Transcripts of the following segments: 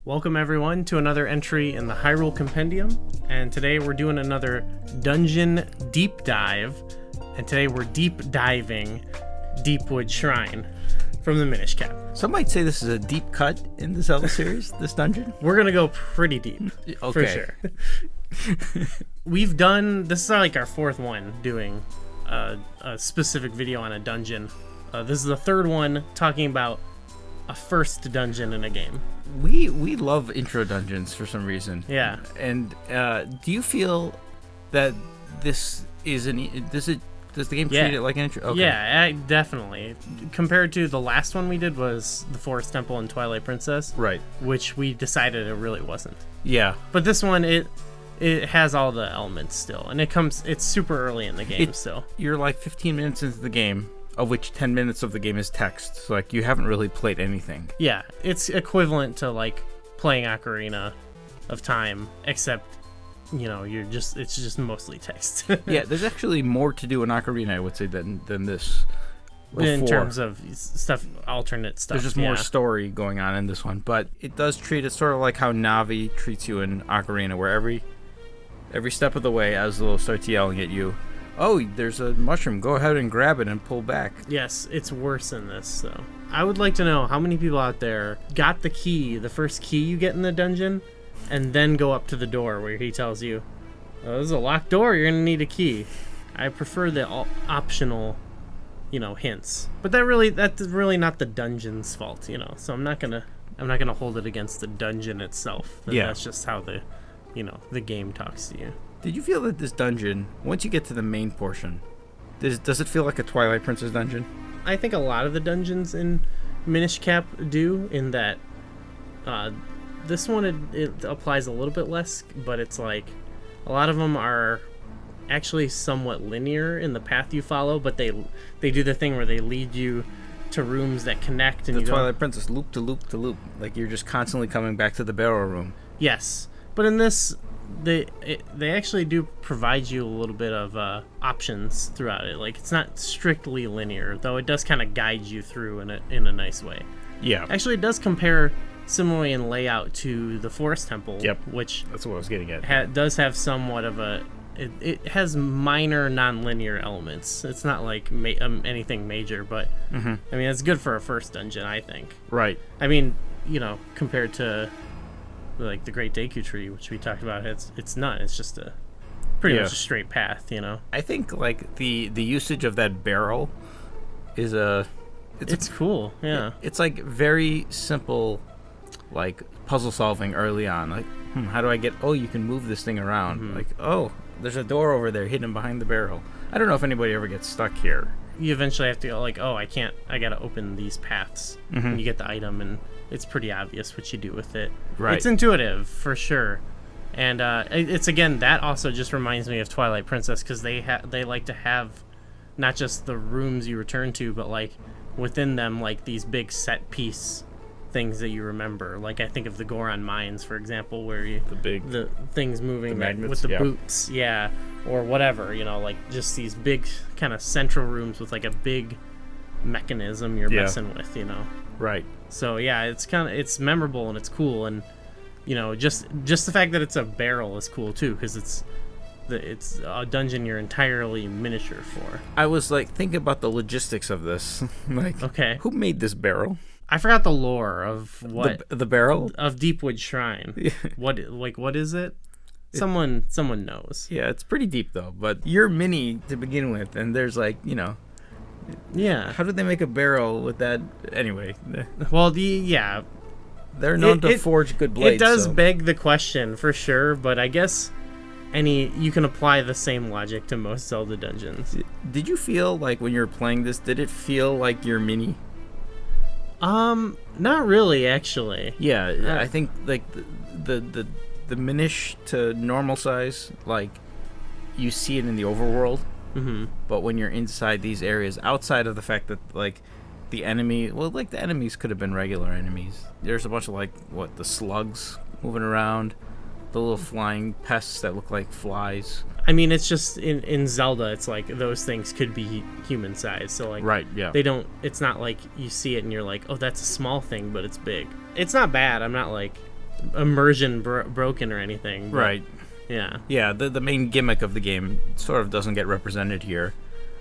Welcome everyone to another entry in the Hyrule Compendium, and today we're doing another dungeon deep dive, and today we're deep diving Deepwood Shrine from the Minish Cap. Some might say this is a deep cut in the Zelda series, this dungeon. We're gonna go pretty deep, for sure. We've done, this is like our fourth one doing a specific video on a dungeon. This is the third one talking about a first dungeon in a game. We love intro dungeons for some reason. Yeah. And do you feel that this is does the game treat it like an intro? Okay. Yeah, definitely. Compared to the last one we did was the Forest Temple and Twilight Princess. Right. Which we decided it really wasn't. Yeah. But this one, it has all the elements still, and it's super early in the game still. You're like 15 minutes into the game, of which 10 minutes of the game is text. So like you haven't really played anything. Yeah, it's equivalent to like playing Ocarina of Time, except it's just mostly text. Yeah, there's actually more to do in Ocarina, I would say, than this. Before. In terms of alternate stuff. There's just more story going on in this one, but it does treat it sort of like how Navi treats you in Ocarina, where every step of the way, Aslo starts yelling at you, "Oh, there's a mushroom. Go ahead and grab it and pull back." Yes, it's worse in this, so. I would like to know how many people out there got the key, the first key you get in the dungeon, and then go up to the door where he tells you, "Oh, this is a locked door, you're going to need a key." I prefer the optional, hints. But that's really not the dungeon's fault, so I'm not going to hold it against the dungeon itself. That's just how the game talks to you. Did you feel that this dungeon, once you get to the main portion, does it feel like a Twilight Princess dungeon? I think a lot of the dungeons in Minish Cap do, in that this one it applies a little bit less, but it's like a lot of them are actually somewhat linear in the path you follow, but they do the thing where they lead you to rooms that connect. And the Twilight Princess loop to loop to loop, like you're just constantly coming back to the barrel room. Yes, but in this, they actually do provide you a little bit of options throughout it. Like, it's not strictly linear, though it does kind of guide you through in a nice way. Yeah. Actually, it does compare similarly in layout to the Forest Temple. Yep. Which that's what I was getting at. Does have somewhat of a. It has minor non-linear elements. It's not like anything major, but I mean, it's good for a first dungeon, I think. Right. I mean, compared to like the Great Deku Tree, which we talked about, it's not. It's just a pretty much a straight path, I think like the usage of that barrel is it's cool. Yeah. It's like very simple, like puzzle solving early on. Like, how do I get? Oh, you can move this thing around. Like, oh, there's a door over there hidden behind the barrel. I don't know if anybody ever gets stuck here. You eventually have to go like, oh, I can't. I gotta open these paths. And you get the item, and it's pretty obvious what you do with it. Right. It's intuitive for sure, and it's again that also just reminds me of Twilight Princess, because they like to have not just the rooms you return to, but like within them like these big set piece things that you remember. Like I think of the Goron Mines, for example, where the things moving with the boots, or whatever, like just these big kind of central rooms with like a big mechanism you're messing with, Right. So yeah, it's memorable and it's cool, and just the fact that it's a barrel is cool too, because it's a dungeon you're entirely miniature for. I was like thinking about the logistics of this. Like, okay, who made this barrel? I forgot the lore of what the barrel of Deepwood Shrine. Yeah. What is it? Someone knows. Yeah, it's pretty deep though. But you're mini to begin with, and there's like yeah. How did they make a barrel with that anyway? Well, they're known to forge good blades. It does beg the question for sure, but I guess you can apply the same logic to most Zelda dungeons. Did you feel like when you were playing this, did it feel like you're mini? Not really, actually. Yeah, I think like the Minish to normal size, like you see it in the overworld. But when you're inside these areas, outside of the fact that like the enemies could have been regular enemies. There's a bunch of the slugs moving around, the little flying pests that look like flies. I mean, it's just in Zelda, it's like those things could be human size. So like, right, yeah. It's not like you see it and you're like, oh, that's a small thing, but it's big. It's not bad. I'm not like immersion broken or anything. But, Right. Yeah. Yeah, the main gimmick of the game sort of doesn't get represented here.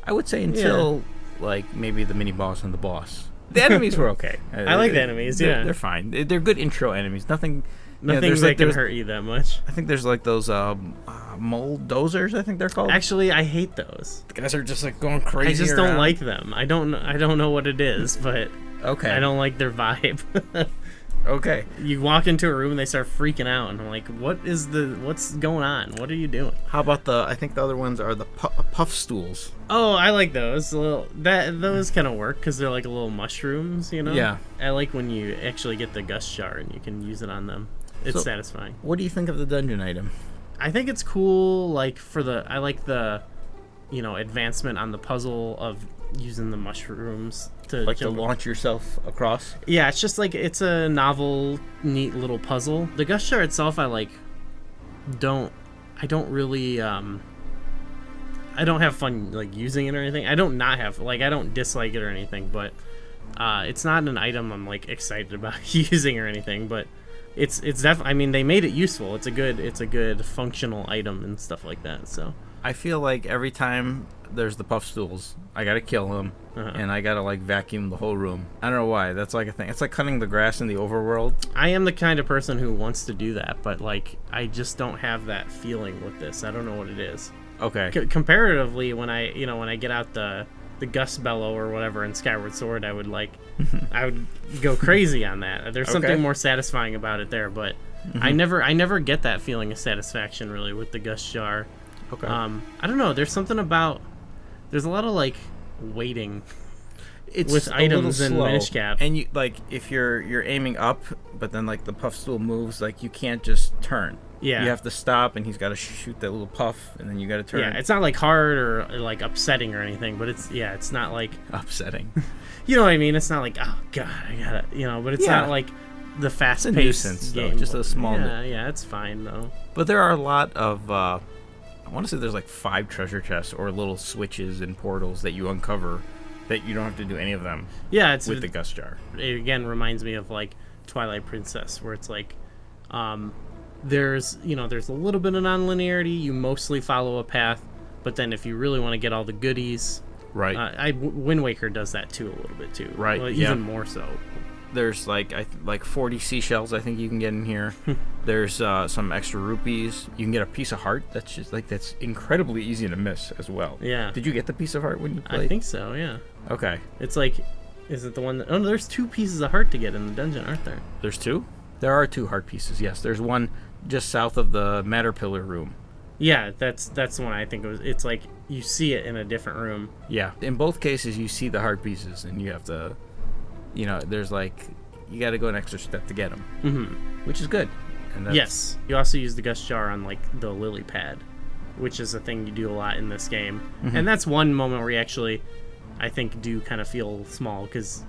I would say until like maybe the mini boss and the boss. The enemies were okay. I like the enemies. They're fine. They're good intro enemies. Nothing that can hurt you that much. I think there's like those mole dozers. I think they're called. Actually, I hate those. The guys are just like going crazy. I just around. don't like them. I don't know what it is, but okay. I don't like their vibe. Okay. You walk into a room and they start freaking out, and I'm like, what's going on? What are you doing? How about I think the other ones are the puff stools. Oh, I like those. Those kind of work because they're like little mushrooms, you know? Yeah. I like when you actually get the gust jar and you can use it on them. It's satisfying. What do you think of the dungeon item? I think it's cool. Like I like the, advancement on the puzzle of using the mushrooms to launch yourself across. Yeah, it's just like it's a novel, neat little puzzle. The gust jar itself, I don't really I don't have fun like using it or anything. I don't dislike it or anything, but it's not an item I'm like excited about using or anything. But it's definitely. I mean, they made it useful. It's a good functional item and stuff like that. So I feel like every time there's the puff stools, I gotta kill them, and I gotta like vacuum the whole room. I don't know why. That's like a thing. It's like cutting the grass in the overworld. I am the kind of person who wants to do that, but like I just don't have that feeling with this. I don't know what it is. Okay. Comparatively, when I get out the gust bellow or whatever in Skyward Sword, I would go crazy on that. There's something more satisfying about it there, but I never get that feeling of satisfaction really with the gust jar. Okay. I don't know. There's something about. There's a lot of like waiting. It's with items and Minish Cap, and you like if you're aiming up, but then like the puff stool moves, like you can't just turn. Yeah. You have to stop, and he's got to shoot that little puff, and then you got to turn. Yeah, it's not like hard or like upsetting or anything, but it's not like upsetting. You know what I mean? It's not like, oh god, I gotta, but it's not like the fast-paced game. Though, just a small. Yeah, it's fine though. But there are a lot of. I want to say there's like 5 treasure chests or little switches and portals that you uncover that you don't have to do any of them. Yeah, it's with the gust jar. It again reminds me of like Twilight Princess, where it's like, there's a little bit of non-linearity. You mostly follow a path, but then if you really want to get all the goodies, right? Wind Waker does that too a little bit too, right? Well, even more so. There's like 40 seashells I think you can get in here. There's some extra rupees. You can get a piece of heart. That's just like that's incredibly easy to miss as well. Yeah. Did you get the piece of heart when you played? I think so. Yeah. Okay. It's like, is it the one that? Oh, no, there's 2 pieces of heart to get in the dungeon, aren't there? There's 2. There are 2 heart pieces. Yes. There's one just south of the Matter Pillar room. Yeah, that's the one I think it was. It's like you see it in a different room. Yeah. In both cases, you see the heart pieces, and you have to. There's like, you got to go an extra step to get them, which is good. And yes, you also use the gust jar on like the lily pad, which is a thing you do a lot in this game, and that's one moment where you actually, I think, do kind of feel small because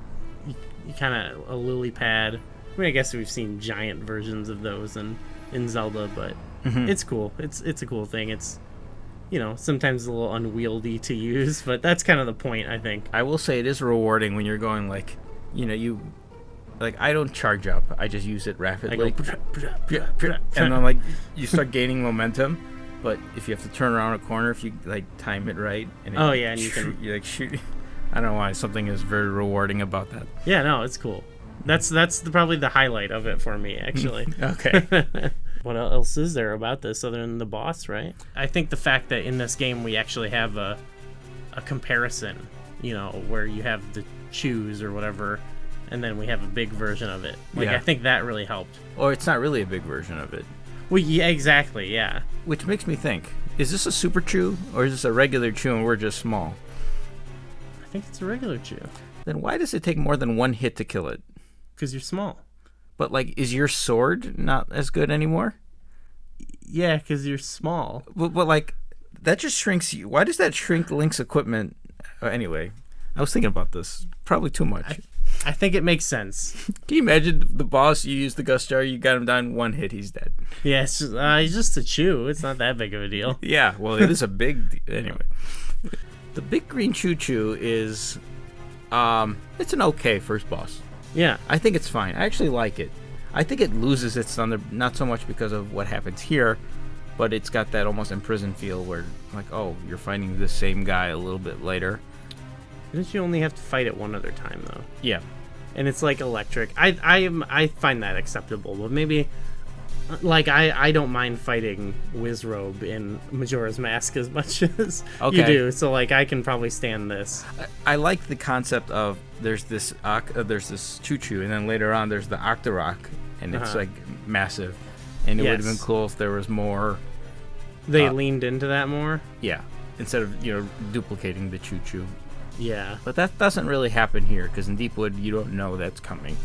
you kind of a lily pad. I mean, I guess we've seen giant versions of those in Zelda, but it's cool. It's a cool thing. It's sometimes a little unwieldy to use, but that's kind of the point, I think. I will say it is rewarding when you're going like. I don't charge up. I just use it rapidly. And then like you start gaining momentum. But if you have to turn around a corner, if you like time it right, and and you can like shoot. I don't know why something is very rewarding about that. Yeah, no, it's cool. That's probably the highlight of it for me, actually. Okay. What else is there about this other than the boss, right? I think the fact that in this game we actually have a comparison, where you have the choose or whatever, and then we have a big version of it. I think that really helped. Or it's not really a big version of it. Well, yeah, exactly, yeah. Which makes me think, is this a super chew or is this a regular chew and we're just small? I think it's a regular chew. Then why does it take more than 1 hit to kill it? Because you're small. But like, is your sword not as good anymore? Yeah, because you're small. But like, that just shrinks you. Why does that shrink Link's equipment? Anyway, I was thinking about this. Probably too much. I think it makes sense. Can you imagine the boss? You use the gust jar, you got him down 1 hit, he's dead. Yeah, he's just a chew. It's not that big of a deal. Yeah, well, it is a big. Anyway, the big green choo choo is, it's an okay first boss. Yeah, I think it's fine. I actually like it. I think it loses its thunder not so much because of what happens here, but it's got that almost imprisoned feel where, like, oh, you're fighting the same guy a little bit later. Didn't you only have to fight it one other time though? Yeah. And it's like electric. I find that acceptable, but maybe like I don't mind fighting Wizrobe in Majora's Mask as much as you do. So like I can probably stand this. I like the concept of there's this Choo-Choo, and then later on there's the Octorok, and it's like massive. And it would have been cool if there was more. They leaned into that more. Yeah, instead of duplicating the Choo-Choo. Yeah, but that doesn't really happen here because in Deepwood you don't know that's coming.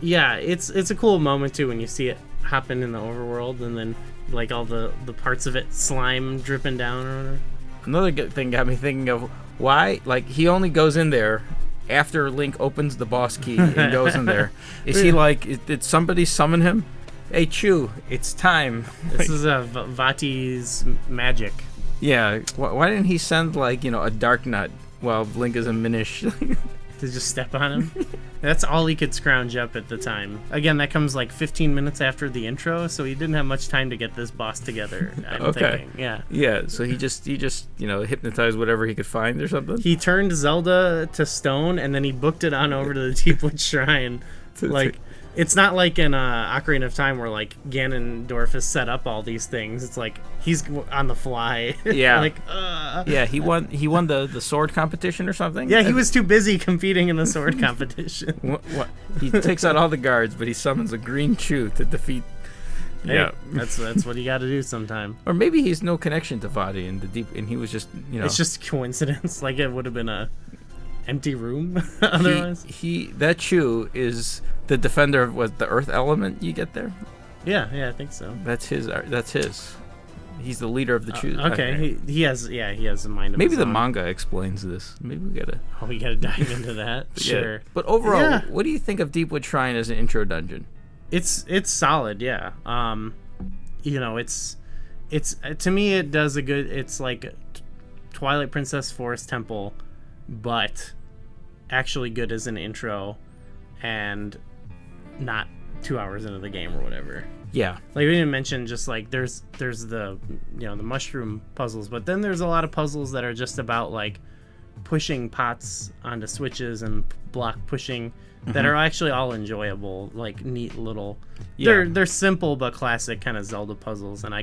It's a cool moment too when you see it happen in the overworld, and then like all the parts of it slime dripping down or whatever. Another good thing got me thinking of why like he only goes in there after Link opens the boss key and goes in there. Is he like did somebody summon him? Hey Chew, it's time. This is Vati's magic. Yeah, why didn't he send like a Dark Nut while Link is a Minish? To just step on him? That's all he could scrounge up at the time. Again, that comes like 15 minutes after the intro, so he didn't have much time to get this boss together, I'm thinking. Yeah, so he just hypnotized whatever he could find or something? He turned Zelda to stone, and then he booked it on over to the Deepwood Shrine. Like, it's not like in Ocarina of Time where like Ganondorf has set up all these things. It's like he's on the fly. Yeah. Like, yeah, he won the sword competition or something. Yeah, he was too busy competing in the sword competition. What? He takes out all the guards, but he summons a green Chew to defeat. Hey, yeah, that's what you got to do sometime. Or maybe he's no connection to Vati and he was just It's just coincidence. Like it would have been a empty room otherwise. That Chew is the defender of the earth element you get there. Yeah, I think so. That's his. He's the leader of the Chew. Okay, he has a mind of maybe his the own. manga explains this. Maybe we gotta dive into that. Sure. Yeah. But overall, what do you think of Deepwood Shrine as an intro dungeon? It's solid, yeah. It's to me it does a good. It's like Twilight Princess Forest Temple, but actually good as an intro, and not 2 hours into the game or whatever. Yeah, like we didn't mention just like there's the the mushroom puzzles, but then there's a lot of puzzles that are just about like pushing pots onto switches and block pushing that are actually all enjoyable, like neat little. They're simple but classic kind of Zelda puzzles, and I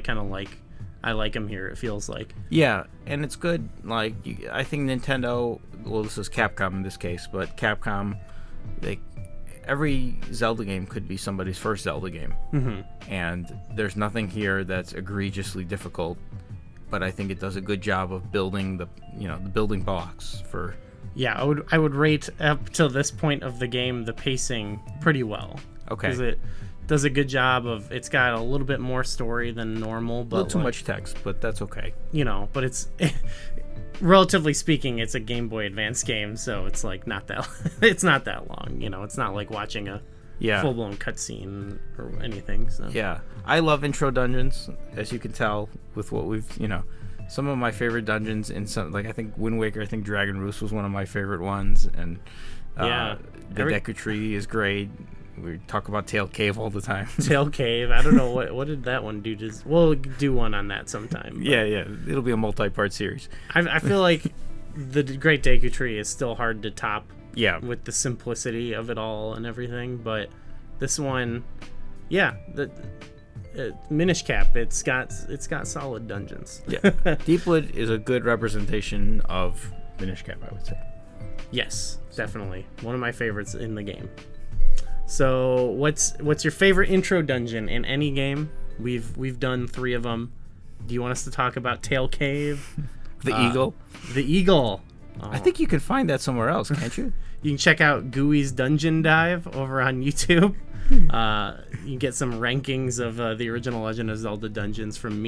like them here. It feels like. Yeah, and it's good. Like I think Nintendo. Well, this is Capcom in this case, but Capcom, every Zelda game could be somebody's first Zelda game, and there's nothing here that's egregiously difficult. But I think it does a good job of building the building blocks for. Yeah, I would rate up till this point of the game the pacing pretty well. Okay. Because it does a good job of. It's got a little bit more story than normal, but a little too much text, but that's okay. But it's. Relatively speaking, it's a Game Boy Advance game, so it's like not that it's not that long. It's not like watching a full-blown cutscene or anything. So yeah, I love intro dungeons, as you can tell with what we've some of my favorite dungeons in some, like I think Wind Waker, I think Dragon Roost was one of my favorite ones, and the Deku Tree is great. We talk about Tail Cave all the time. Tail Cave. I don't know what did that one do. We'll do one on that sometime. But yeah. It'll be a multi-part series. I feel like the Great Deku Tree is still hard to top. Yeah. With the simplicity of it all and everything, but this one, the Minish Cap. It's got solid dungeons. Yeah. Deepwood is a good representation of Minish Cap, I would say. Yes, definitely one of my favorites in the game. So what's your favorite intro dungeon in any game? We've done 3 of them. Do you want us to talk about Tail Cave? The Eagle? The Eagle. Oh. I think you can find that somewhere else, can't you? You can check out Gooey's Dungeon Dive over on YouTube. You can get some rankings of the original Legend of Zelda dungeons from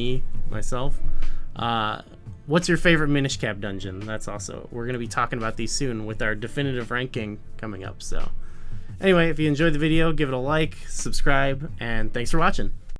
myself. What's your favorite Minish Cap dungeon? We're going to be talking about these soon with our definitive ranking coming up, so... Anyway, if you enjoyed the video, give it a like, subscribe, and thanks for watching.